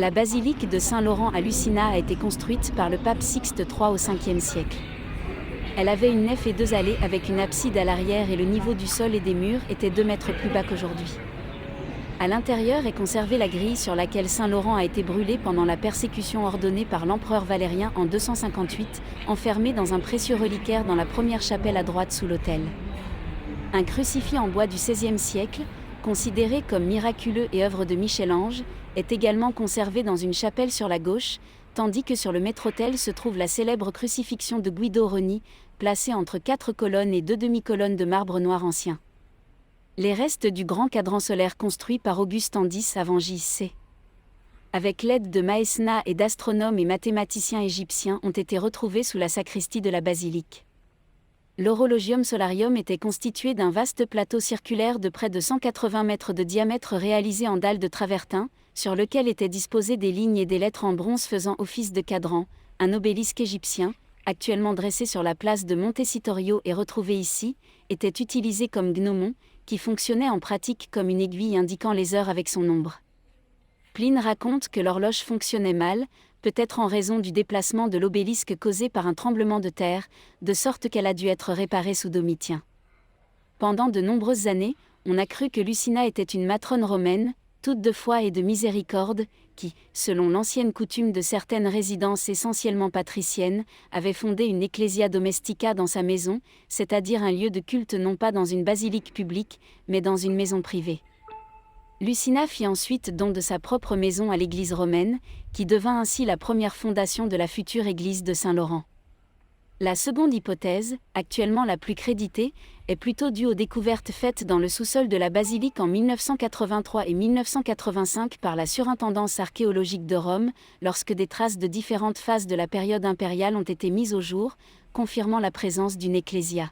La basilique de Saint-Laurent à Lucina a été construite par le pape Sixte III au Ve siècle. Elle avait une nef et 2 allées avec une abside à l'arrière et le niveau du sol et des murs était 2 mètres plus bas qu'aujourd'hui. À l'intérieur est conservée la grille sur laquelle Saint-Laurent a été brûlé pendant la persécution ordonnée par l'empereur Valérien en 258, enfermé dans un précieux reliquaire dans la première chapelle à droite sous l'autel. Un crucifix en bois du XVIe siècle, considéré comme miraculeux et œuvre de Michel-Ange, est également conservé dans une chapelle sur la gauche, tandis que sur le maître-autel se trouve la célèbre crucifixion de Guido Reni, placée entre 4 colonnes et 2 demi-colonnes de marbre noir ancien. Les restes du grand cadran solaire construit par Auguste en 10 avant J.C. avec l'aide de Maesna et d'astronomes et mathématiciens égyptiens ont été retrouvés sous la sacristie de la basilique. L'Horologium Solarium était constitué d'un vaste plateau circulaire de près de 180 mètres de diamètre réalisé en dalle de travertin, sur lequel étaient disposées des lignes et des lettres en bronze faisant office de cadran. Un obélisque égyptien, actuellement dressé sur la place de Montecitorio et retrouvé ici, était utilisé comme gnomon, qui fonctionnait en pratique comme une aiguille indiquant les heures avec son ombre. Pline raconte que l'horloge fonctionnait mal, peut-être en raison du déplacement de l'obélisque causé par un tremblement de terre, de sorte qu'elle a dû être réparée sous Domitien. Pendant de nombreuses années, on a cru que Lucina était une matrone romaine, toute de foi et de miséricorde, qui, selon l'ancienne coutume de certaines résidences essentiellement patriciennes, avait fondé une ecclesia domestica dans sa maison, c'est-à-dire un lieu de culte non pas dans une basilique publique, mais dans une maison privée. Lucina fit ensuite don de sa propre maison à l'église romaine, qui devint ainsi la première fondation de la future église de Saint-Laurent. La seconde hypothèse, actuellement la plus créditée, est plutôt due aux découvertes faites dans le sous-sol de la basilique en 1983 et 1985 par la surintendance archéologique de Rome, lorsque des traces de différentes phases de la période impériale ont été mises au jour, confirmant la présence d'une ecclésia.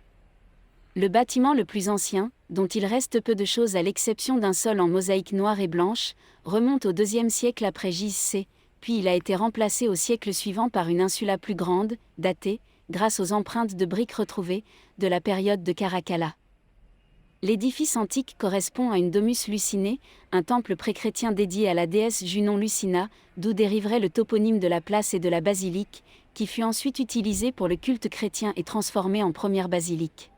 Le bâtiment le plus ancien, dont il reste peu de choses à l'exception d'un sol en mosaïque noire et blanche, remonte au IIe siècle après J.C., puis il a été remplacé au siècle suivant par une insula plus grande, datée, grâce aux empreintes de briques retrouvées, de la période de Caracalla. L'édifice antique correspond à une domus Lucinée, un temple pré-chrétien dédié à la déesse Junon Lucina, d'où dériverait le toponyme de la place et de la basilique, qui fut ensuite utilisé pour le culte chrétien et transformé en première basilique.